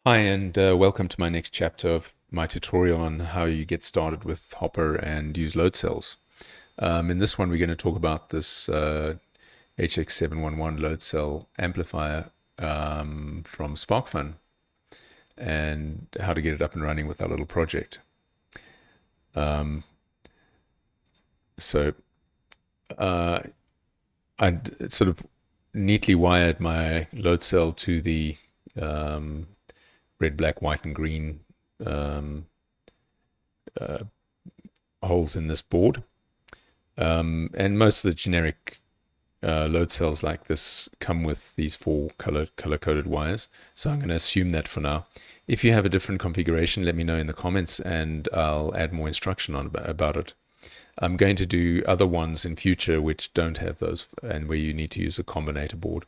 Hi, and welcome to my next chapter of my tutorial on how you get started with Hopper and use load cells. In this one, we're going to talk about this HX711 load cell amplifier from SparkFun and how to get it up and running with our little project. So I sort of neatly wired my load cell to the red, black, white, and green holes in this board. And most of the generic load cells like this come with these four color-coded wires. So I'm going to assume that for now. If you have a different configuration, let me know in the comments and I'll add more instruction on about it. I'm going to do other ones in future which don't have those and where you need to use a combinator board.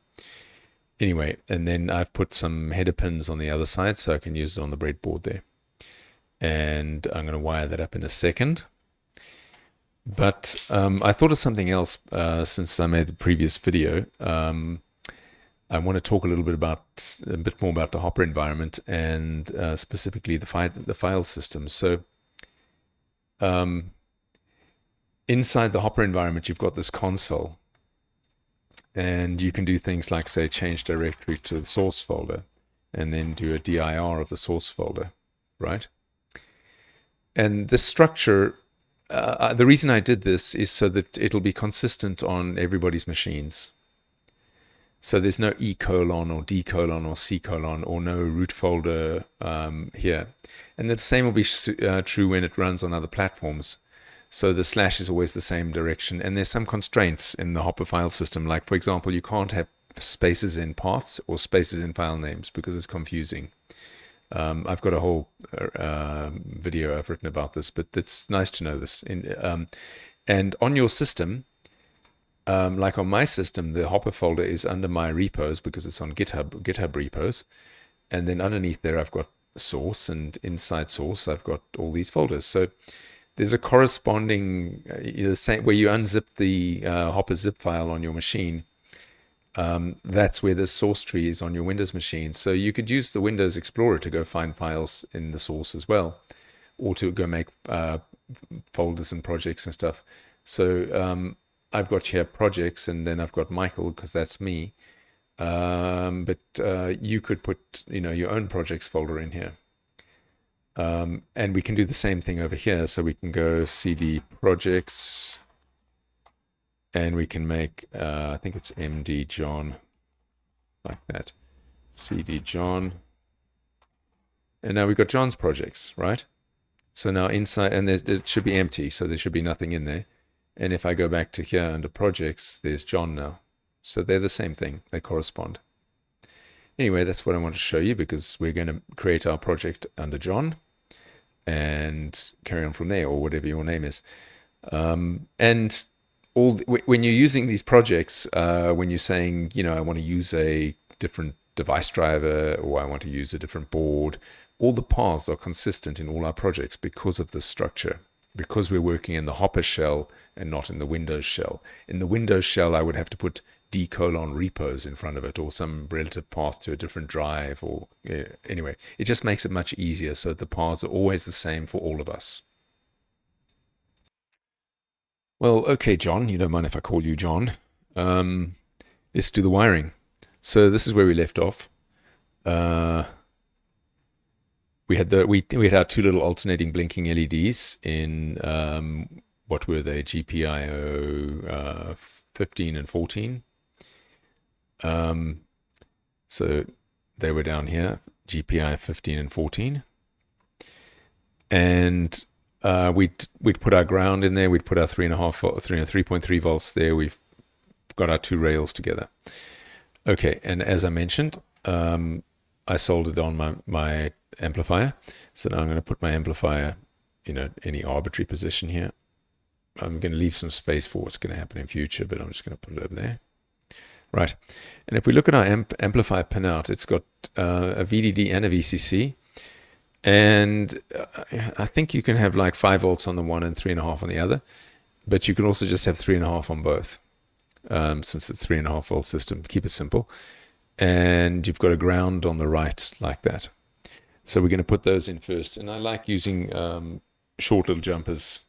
Anyway, and then I've put some header pins on the other side so I can use it on the breadboard there. And I'm going to wire that up in a second. But I thought of something else since I made the previous video. I want to talk a bit more about the Hopper environment and specifically the file system. So inside the Hopper environment, you've got this console. And you can do things like, say, change directory to the source folder and then do a dir of the source folder, right? And the structure, the reason I did this is so that it'll be consistent on everybody's machines. So there's no E colon or D colon or C colon or no root folder here. And the same will be true when it runs on other platforms. So the slash is always the same direction. And there's some constraints in the Hopper file system. Like, for example, you can't have spaces in paths or spaces in file names because it's confusing. I've got a whole video I've written about this, but it's nice to know this. And on your system, like on my system, the Hopper folder is under my repos because it's on GitHub repos. And then underneath there, I've got source, and inside source, I've got all these folders. So there's a corresponding, where you unzip the Hopper zip file on your machine. That's where the source tree is on your Windows machine. So you could use the Windows Explorer to go find files in the source as well, or to go make folders and projects and stuff. So I've got here projects, and then I've got Michael because that's me. But you could put, your own projects folder in here. And we can do the same thing over here. So we can go cd projects, and we can make, I think it's md John, like that, cd John. And now we've got John's projects, right? So now inside, and it should be empty, so there should be nothing in there. And if I go back to here under projects, there's John now. So they're the same thing, they correspond. Anyway, that's what I want to show you because we're going to create our project under John and carry on from there, or whatever your name is. And when you're using these projects, when you're saying, I want to use a different device driver, or I want to use a different board, all the paths are consistent in all our projects because of this structure, because we're working in the Hopper shell and not in the Windows shell. In the Windows shell, I would have to put D colon repos in front of it, or some relative path to a different drive, or anyway, it just makes it much easier so the paths are always the same for all of us. Well, okay, John, you don't mind if I call you John. Let's do the wiring. So this is where we left off. We had our two little alternating blinking LEDs in what were they, GPIO 15 and 14. So they were down here, GPI 15 and 14. And we'd put our ground in there, we'd put our 3.3 volts there, we've got our two rails together. Okay, and as I mentioned, I soldered on my amplifier. So now I'm going to put my amplifier in any arbitrary position here. I'm going to leave some space for what's going to happen in future, but I'm just going to put it over there. Right, and if we look at our amplifier pinout, it's got a VDD and a VCC, and I think you can have like 5 volts on the one and 3.5 on the other, but you can also just have 3.5 on both, since it's 3.5 volt system. Keep it simple, and you've got a ground on the right like that. So we're going to put those in first. And I like using short little jumpers,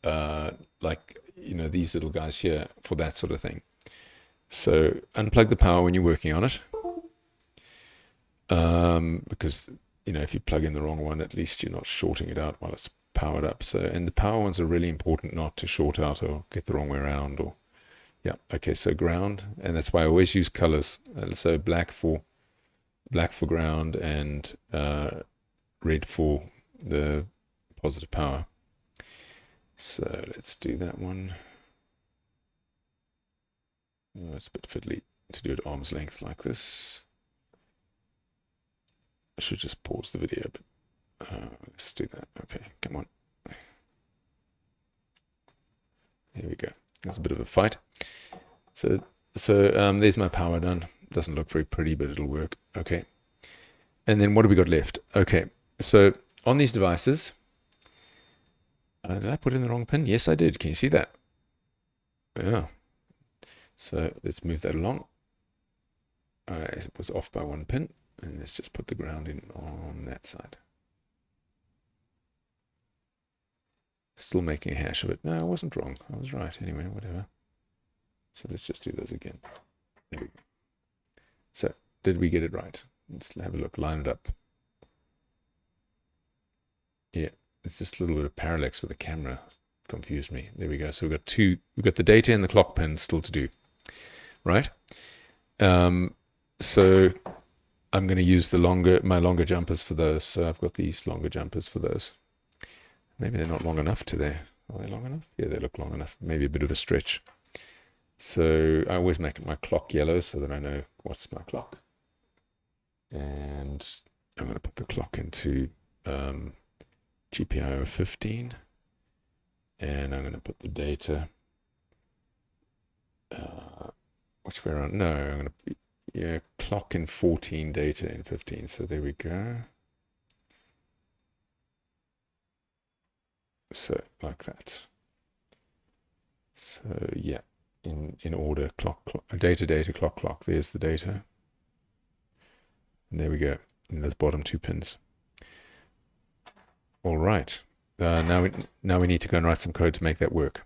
like, these little guys here for that sort of thing. So unplug the power when you're working on it. Because, if you plug in the wrong one, at least you're not shorting it out while it's powered up. So, and the power ones are really important not to short out or get the wrong way around. Or, yeah, okay, so ground. And that's why I always use colors. So black for ground and red for the positive power. So let's do that one. Oh, it's a bit fiddly to do at arm's length like this. I should just pause the video, but let's do that. Okay, come on. Here we go. That's a bit of a fight. So there's my power done. Doesn't look very pretty, but it'll work. Okay. And then what do we got left? Okay, so on these devices, did I put in the wrong pin? Yes, I did. Can you see that? Yeah. So let's move that along. It was off by one pin. And let's just put the ground in on that side. Still making a hash of it. No, I wasn't wrong. I was right. Anyway, whatever. So let's just do those again. There we go. So did we get it right? Let's have a look. Line it up. Yeah, it's just a little bit of parallax with the camera. Confused me. There we go. So we've got the data and the clock pin still to do. Right? So I'm going to use my longer jumpers for those. So I've got these longer jumpers for those. Maybe they're not long enough today. Are they long enough? Yeah, they look long enough. Maybe a bit of a stretch. So I always make my clock yellow so that I know what's my clock. And I'm going to put the clock into GPIO 15. And I'm going to put the data. Which way around? No, I'm going to... Yeah, clock in 14, data in 15. So there we go. So like that. So yeah, in order, clock, data, clock. There's the data. And there we go. And those bottom two pins. All right. Now we need to go and write some code to make that work.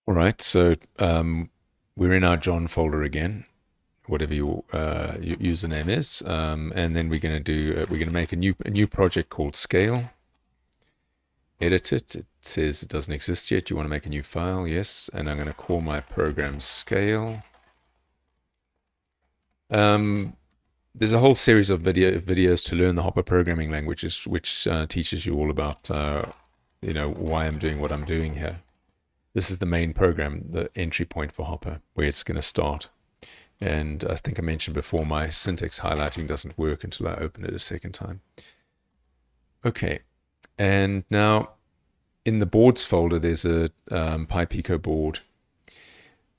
All right, so we're in our John folder again, whatever your username is, and then we're going to make a new project called Scale. Edit it. It says it doesn't exist yet. You want to make a new file? Yes, and I'm going to call my program Scale. There's a whole series of videos to learn the Hopper programming languages, which teaches you all about why I'm doing what I'm doing here. This is the main program, the entry point for Hopper, where it's going to start. And I think I mentioned before, my syntax highlighting doesn't work until I open it a second time. Okay, and now in the boards folder, there's a Pico board.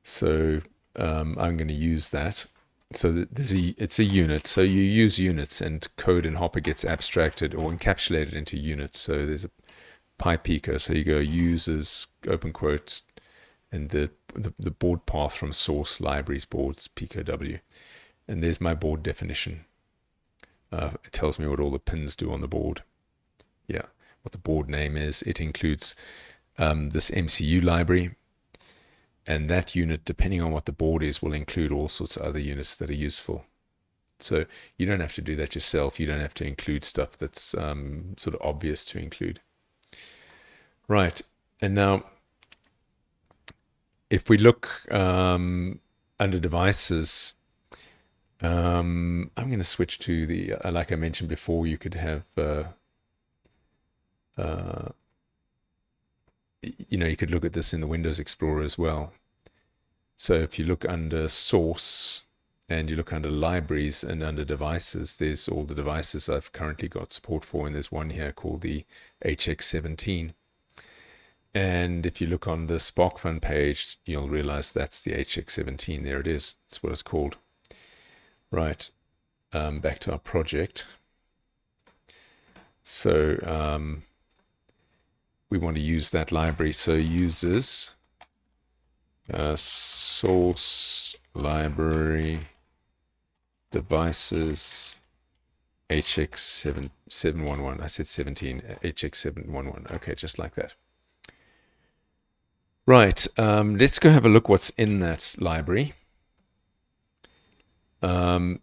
So I'm going to use that. So it's a unit. So you use units, and code in Hopper gets abstracted or encapsulated into units. So there's a Pico. So you go users, open quotes, and the board path from source, libraries, boards, Pico W. And there's my board definition. It tells me what all the pins do on the board. Yeah, what the board name is. It includes this MCU library. And that unit, depending on what the board is, will include all sorts of other units that are useful. So you don't have to do that yourself. You don't have to include stuff that's sort of obvious to include. Right, and now if we look under devices, I'm going to switch to the, like I mentioned before, you could have, you could look at this in the Windows Explorer as well. So if you look under source and you look under libraries and under devices, there's all the devices I've currently got support for, and there's one here called the HX711. And if you look on the SparkFun page, you'll realize that's the HX711. There it is. That's what it's called. Right. Back to our project. So we want to use that library. So users source library devices HX711. I said 17, HX711. Okay, just like that. Right, let's go have a look what's in that library. Unlike,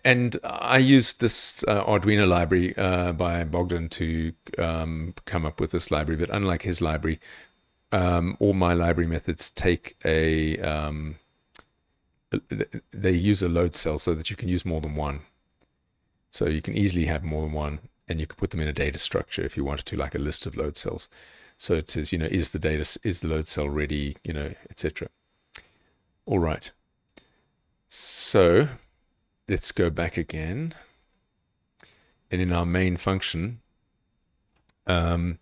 and I used this Arduino library by Bogdan to come up with this library, but unlike his library, all my library methods take they use a load cell so that you can use more than one. So you can easily have more than one, and you can put them in a data structure if you wanted to, like a list of load cells. So it says, is the load cell ready, etc. All right. So let's go back again. And in our main function, I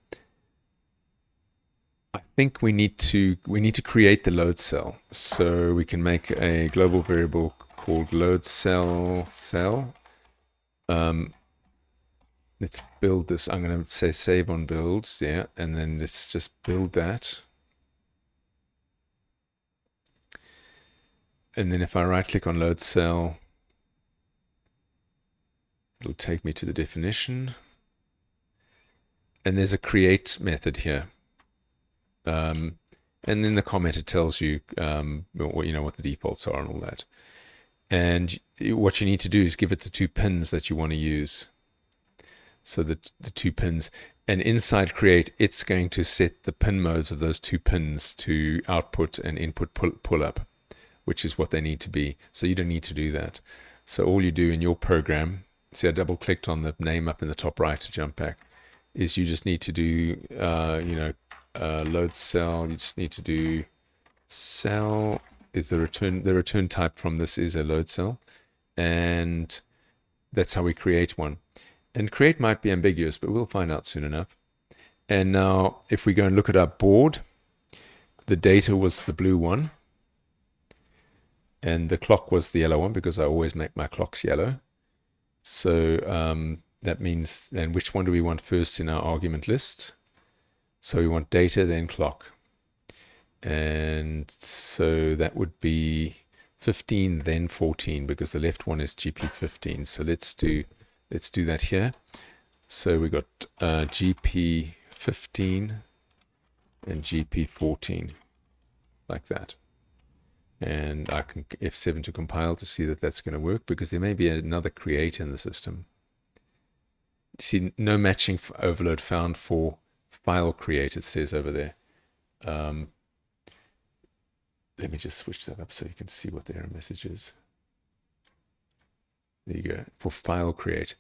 think we need to create the load cell. So we can make a global variable called load cell. Let's build this. I'm going to say save on builds, yeah, and then let's just build that. And then if I right click on load cell, it'll take me to the definition. And there's a create method here. And then the commenter tells you, what the defaults are and all that. And what you need to do is give it the 2 pins that you want to use. So the 2 pins, and inside create, it's going to set the pin modes of those 2 pins to output and input pull up, which is what they need to be. So you don't need to do that. So all you do in your program, see I double clicked on the name up in the top right to jump back, is you just need to do, load cell. You just need to do cell is the return type from this is a load cell, and that's how we create one. And create might be ambiguous, but we'll find out soon enough. And now if we go and look at our board, the data was the blue one, and the clock was the yellow one, because I always make my clocks yellow. So that means then which one do we want first in our argument list? So we want data, then clock. And so that would be 15, then 14, because the left one is GP15. So let's do that here. So we got GP15 and GP14, like that. And I can F7 to compile to see that that's going to work, because there may be another create in the system. You see, no matching overload found for file create, it says over there. Let me just switch that up so you can see what the error message is. There you go, for file create.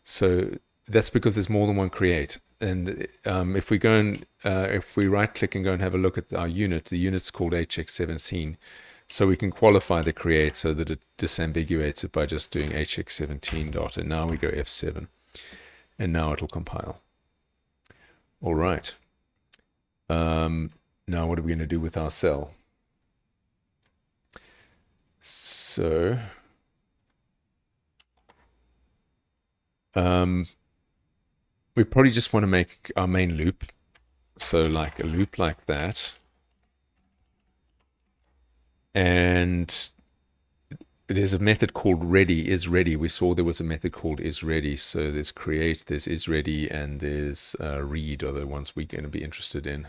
So that's because there's more than one create. And if we go and if we right click and go and have a look at our unit, the unit's called HX17. So we can qualify the create so that it disambiguates it by just doing HX17 dot. And now we go F7, and now it'll compile. All right. Now what are we going to do with our cell? So we probably just want to make our main loop. So like a loop like that. And there's a method called ready, is ready. We saw there was a method called is ready. So there's create, there's is ready, and there's read are the ones we're going to be interested in.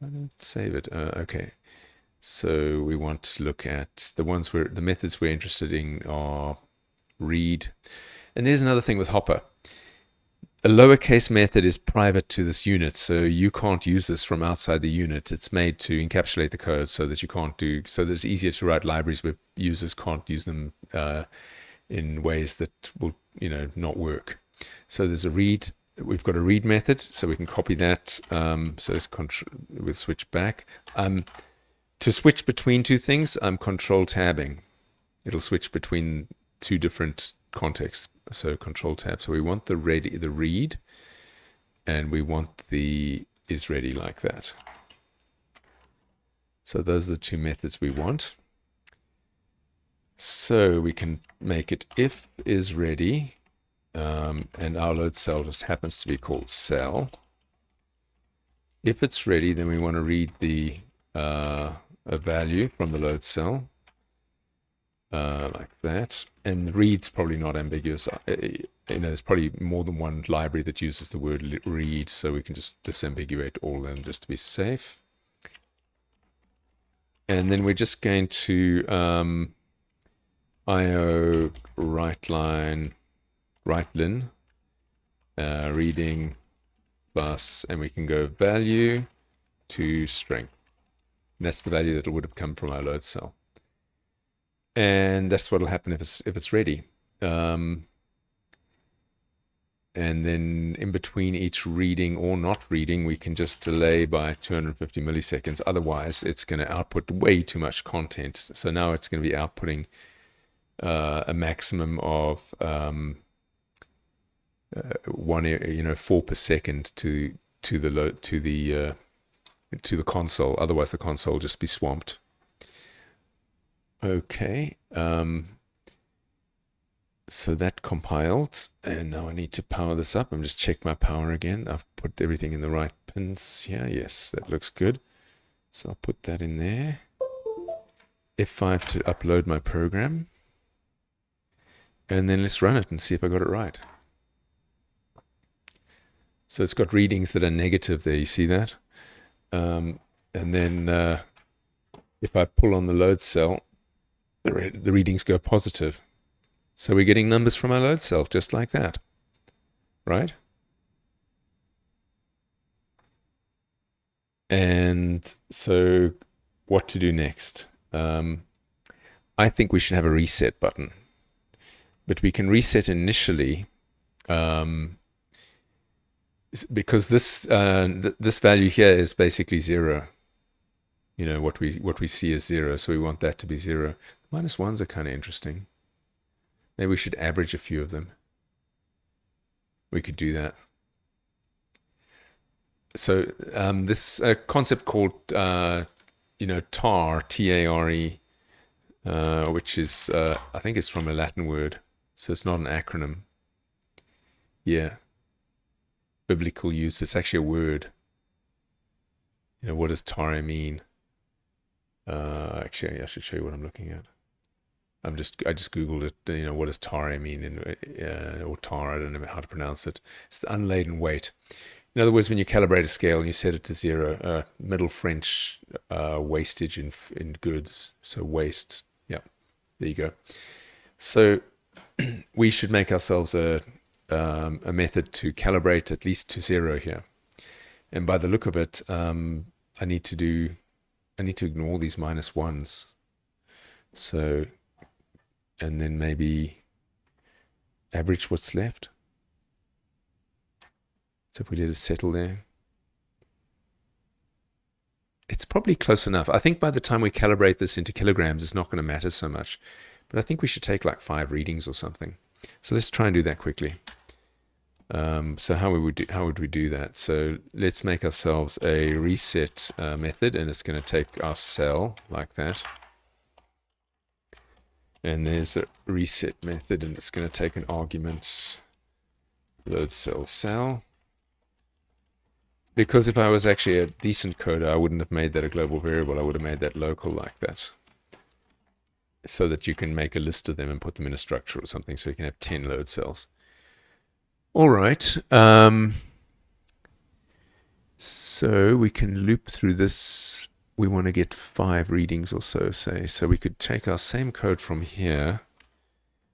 I don't save it. Okay. So we want to look at the ones where the methods we're interested in are read. And there's another thing with Hopper. A lowercase method is private to this unit, so you can't use this from outside the unit. It's made to encapsulate the code so that you can't do, so that it's easier to write libraries where users can't use them in ways that will, not work. So there's a read. We've got a read method, so we can copy that. So we'll switch back. To switch between two things, I'm control tabbing. It'll switch between two different contexts. So control tab. So we want the read, and we want the is ready like that. So those are the two methods we want. So we can make it if is ready, and our load cell just happens to be called cell. If it's ready, then we want to read the a value from the load cell, like that. And read's probably not ambiguous. There's probably more than one library that uses the word read, so we can just disambiguate all of them just to be safe. And then we're just going to IO write line, reading plus, and we can go value to string. And that's the value that would have come from our load cell. And that's what will happen if it's ready. And then in between each reading or not reading, we can just delay by 250 milliseconds. Otherwise, it's going to output way too much content. So now it's going to be outputting a maximum of 4 per second to the console. Otherwise, the console will just be swamped. Okay. So that compiled, and now I need to power this up. I'm just check my power again. I've put everything in the right pins here. Yes, that looks good. So I'll put that in there. F5 to upload my program. And then let's run it and see if I got it right. So it's got readings that are negative there. You see that? And then if I pull on the load cell, the readings go positive. So we're getting numbers from our load cell, just like that, right? And so what to do next? I think we should have a reset button, but we can reset initially because this value here is basically 0. What we see is 0, so we want that to be 0. -1s are kind of interesting. Maybe we should average a few of them. We could do that. So this concept called TARE, T-A-R-E, which is I think it's from a Latin word, so it's not an acronym. Yeah, biblical use. It's actually a word. What does TARE mean? Actually, I should show you what I'm looking at. I just googled it. What does TARE mean? Or TAR, I don't know how to pronounce it. It's the unladen weight. In other words, when you calibrate a scale and you set it to 0, Middle French wastage in goods. So waste. Yeah, there you go. So we should make ourselves a method to calibrate at least to 0 here. And by the look of it, I need to ignore these -1s. So, and then maybe average what's left. So if we let it settle there, it's probably close enough. I think by the time we calibrate this into kilograms, it's not going to matter so much. But I think we should take like 5 readings or something. So let's try and do that quickly. So how would we do that? So let's make ourselves a reset method, and it's going to take our cell like that. And there's a reset method, and it's going to take an argument, load cell. Because if I was actually a decent coder, I wouldn't have made that a global variable. I would have made that local like that, so that you can make a list of them and put them in a structure or something, so you can have 10 load cells. All right. So we can loop through this. We want to get 5 readings or so, say. So we could take our same code from here.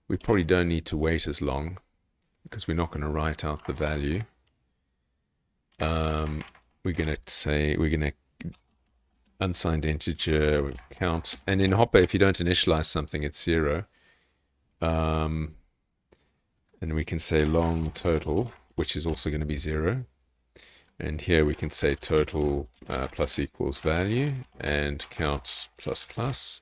We probably don't need to wait as long because we're not going to write out the value. We're going to unsigned integer, count. And in Hopper, if you don't initialize something, it's 0. And we can say long total, which is also going to be 0. And here we can say total plus equals value, and count plus plus,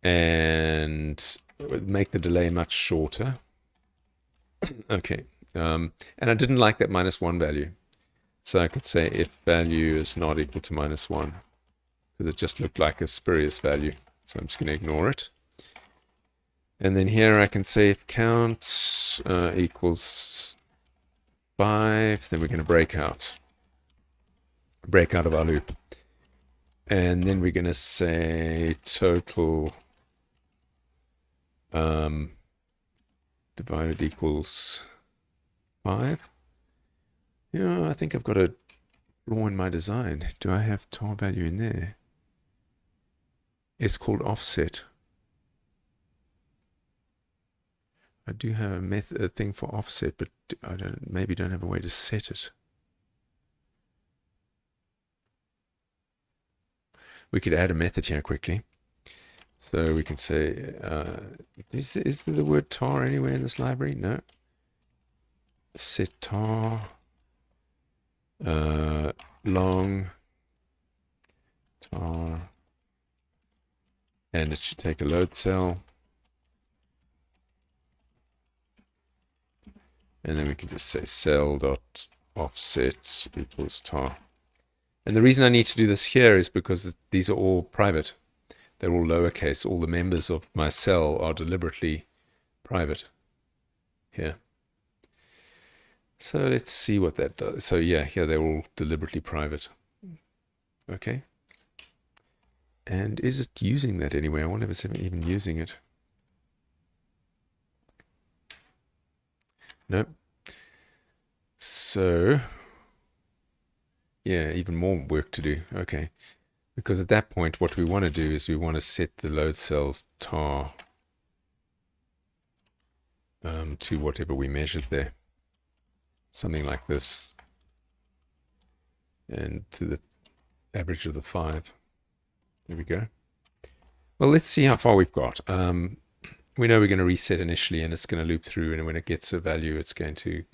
and make the delay much shorter. Okay, and I didn't like that -1 value, so I could say if value is not equal to -1, because it just looked like a spurious value. So I'm just going to ignore it. And then here I can say if count equals 5, then we're going to break out of our loop. And then we're going to say total divided equals 5. Yeah, I think I've got a flaw in my design. Do I have tar value in there? It's called offset. I do have a thing for offset, but I maybe don't have a way to set it. We could add a method here quickly. So we can say, is there the word tar anywhere in this library? No. Set tar long tar, and it should take a load cell. And then we can just say cell.offset equals tar. And the reason I need to do this here is because these are all private. They're all lowercase. All the members of my cell are deliberately private here. So let's see what that does. So yeah, here they're all deliberately private. Okay. And is it using that anyway? I wonder if it's even using it. Nope. So yeah, even more work to do. Okay. Because at that point, what we want to do is we want to set the load cells tar to whatever we measured there. Something like this. And to the average of the 5. There we go. Well, let's see how far we've got. We know we're going to reset initially, and it's going to loop through, and when it gets a value, it's going to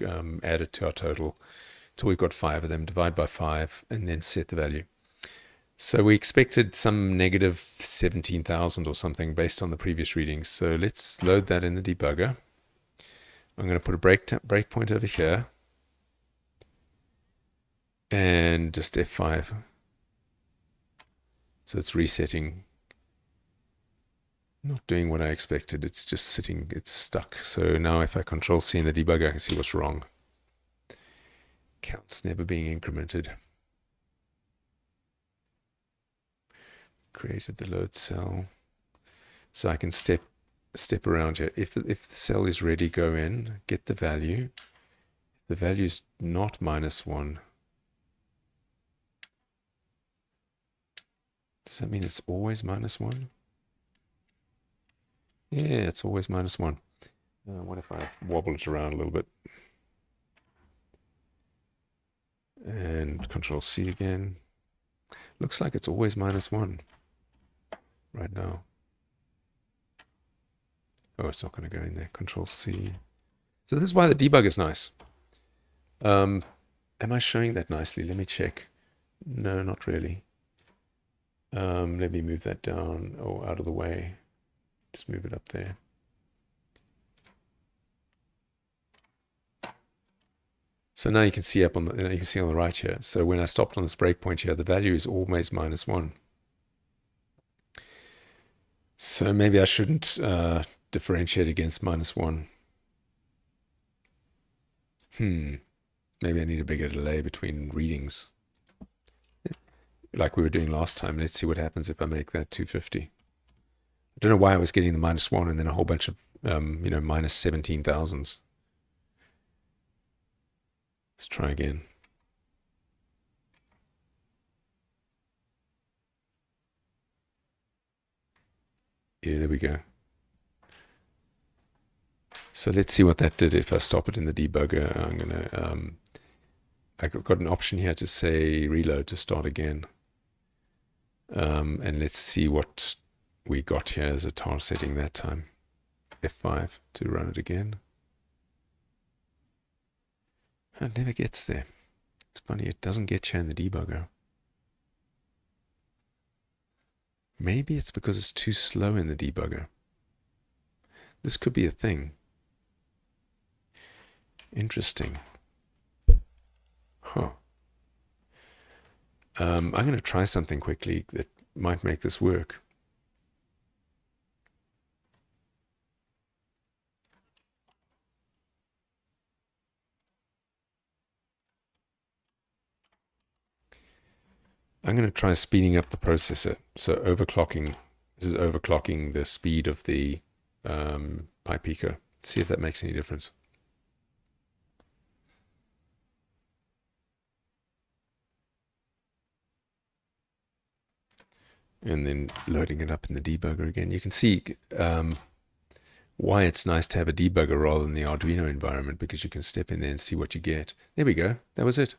add it to our total till we've got 5 of them, divide by 5, and then set the value. So we expected some negative 17,000 or something based on the previous readings. So let's load that in the debugger. I'm going to put a breakpoint over here and just F5. So it's resetting. Not doing what I expected. It's just sitting, it's stuck. So now if I Control C in the debugger, I can see what's wrong. Counts never being incremented. Created the load cell. So I can step around here. If the cell is ready, go in, get the value. If the value is not -1, does that mean it's always -1? Yeah, it's always -1. What if I wobble it around a little bit? And Control C again. Looks like it's always -1 right now. Oh, it's not going to go in there. Control C. So this is why the debug is nice. Am I showing that nicely? Let me check. No, not really. Let me move that down or out of the way. Just move it up there. So now you can see up on the you can see on the right here. So when I stopped on this breakpoint here, the value is always -1. So maybe I shouldn't differentiate against -1. Maybe I need a bigger delay between readings, like we were doing last time. Let's see what happens if I make that 250. I don't know why I was getting the -1 and then a whole bunch of -17,000s. Let's try again. Yeah, there we go. So let's see what that did if I stop it in the debugger. I'm gonna I've got an option here to say reload to start again. And let's see what we got here as a tar setting that time. F5 to run it again. It never gets there. It's funny, it doesn't get here in the debugger. Maybe it's because it's too slow in the debugger. This could be a thing. Interesting. Huh. I'm going to try something quickly that might make this work. I'm going to try speeding up the processor. So overclocking, this is overclocking the speed of the Pico. See if that makes any difference. And then loading it up in the debugger again. You can see why it's nice to have a debugger rather than the Arduino environment, because you can step in there and see what you get. There we go. That was it.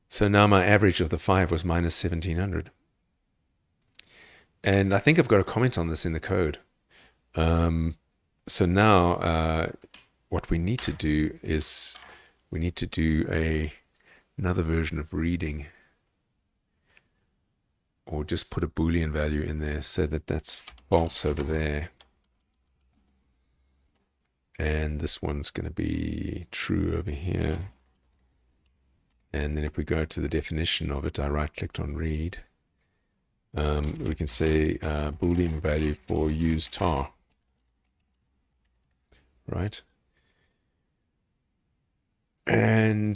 So now my average of the 5 was minus 1700. And I think I've got a comment on this in the code. So now what we need to do is we need to do another version of reading, or just put a Boolean value in there so that that's false over there. And this one's going to be true over here. And then if we go to the definition of it, I right-clicked on read. We can say Boolean value for use tar, right? And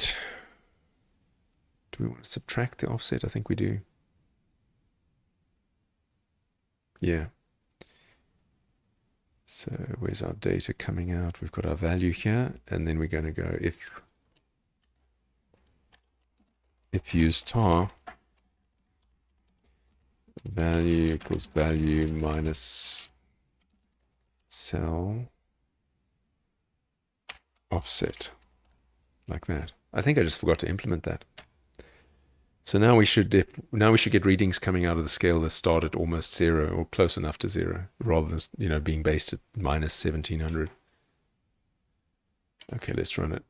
do we want to subtract the offset? I think we do. Yeah. So where's our data coming out? We've got our value here, and then we're going to go if use tar, value equals value minus cell offset, like that. I think I just forgot to implement that. So now we should get readings coming out of the scale that start at almost 0 or close enough to 0, rather than being based at minus 1700. Okay, let's run it.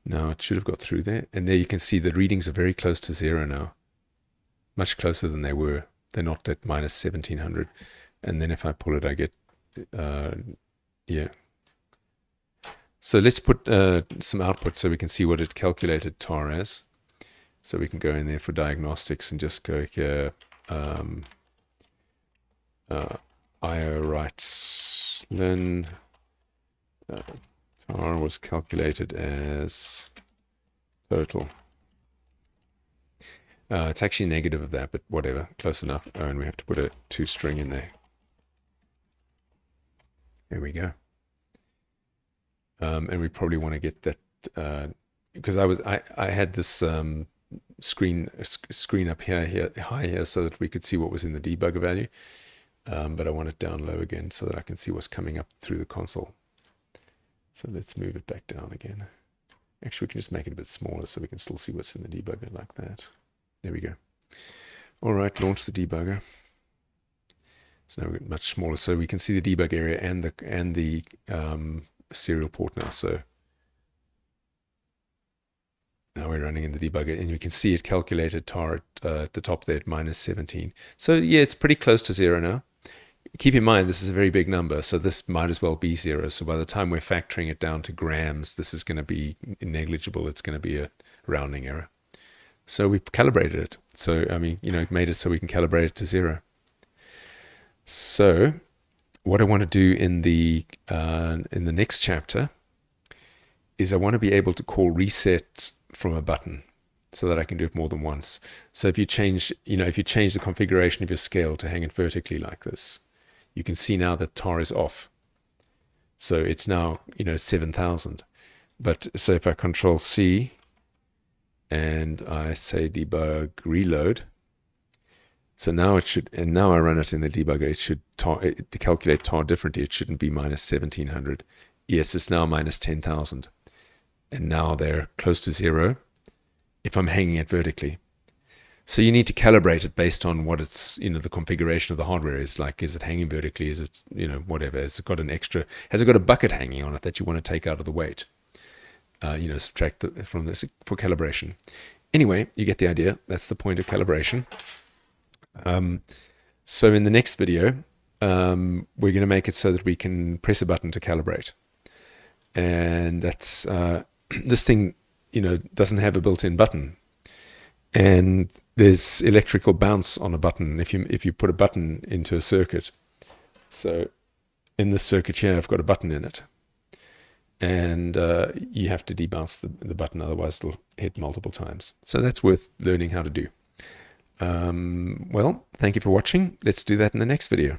Now it should have got through there, and there you can see the readings are very close to 0 now, much closer than they were. They're not at minus 1700. And then if I pull it, I get yeah. So let's put some output so we can see what it calculated tar as. So we can go in there for diagnostics and just go here, IO writes len, tar was calculated as total. It's actually negative of that, but whatever, close enough. Oh, and we have to put a toString in there. There we go. And we probably want to get that because I had this screen up here high here so that we could see what was in the debugger value, but I want it down low again so that I can see what's coming up through the console. So let's move it back down again. Actually, we can just make it a bit smaller so we can still see what's in the debugger like that. There we go. All right, launch the debugger. So now we're much smaller, so we can see the debug area and the serial port now. So now we're running in the debugger, and you can see it calculated tar at the top there at minus 17. So yeah, it's pretty close to 0 now. Keep in mind, this is a very big number, so this might as well be 0. So by the time we're factoring it down to grams, this is going to be negligible. It's going to be a rounding error. So we've calibrated it. So, I mean, made it so we can calibrate it to 0. So what I want to do in the next chapter is I want to be able to call reset from a button so that I can do it more than once. So if you change the configuration of your scale to hang it vertically like this, you can see now that tar is off. So it's now 7,000. But so if I Control C and I say debug reload, so now it should, and now I run it in the debugger, it should to calculate tar differently. It shouldn't be minus 1700. Yes, it's now minus 10,000. And now they're close to 0 if I'm hanging it vertically. So you need to calibrate it based on what it's, the configuration of the hardware is. Like, is it hanging vertically? Is it, whatever? Has it got a bucket hanging on it that you want to take out of the weight? Subtract it from this for calibration. Anyway, you get the idea. That's the point of calibration. So in the next video, we're going to make it so that we can press a button to calibrate. And that's, this thing, doesn't have a built-in button. And there's electrical bounce on a button if you put a button into a circuit. So in this circuit here, I've got a button in it. and you have to debounce the button, otherwise it'll hit multiple times. So that's worth learning how to do. Well, thank you for watching. Let's do that in the next video.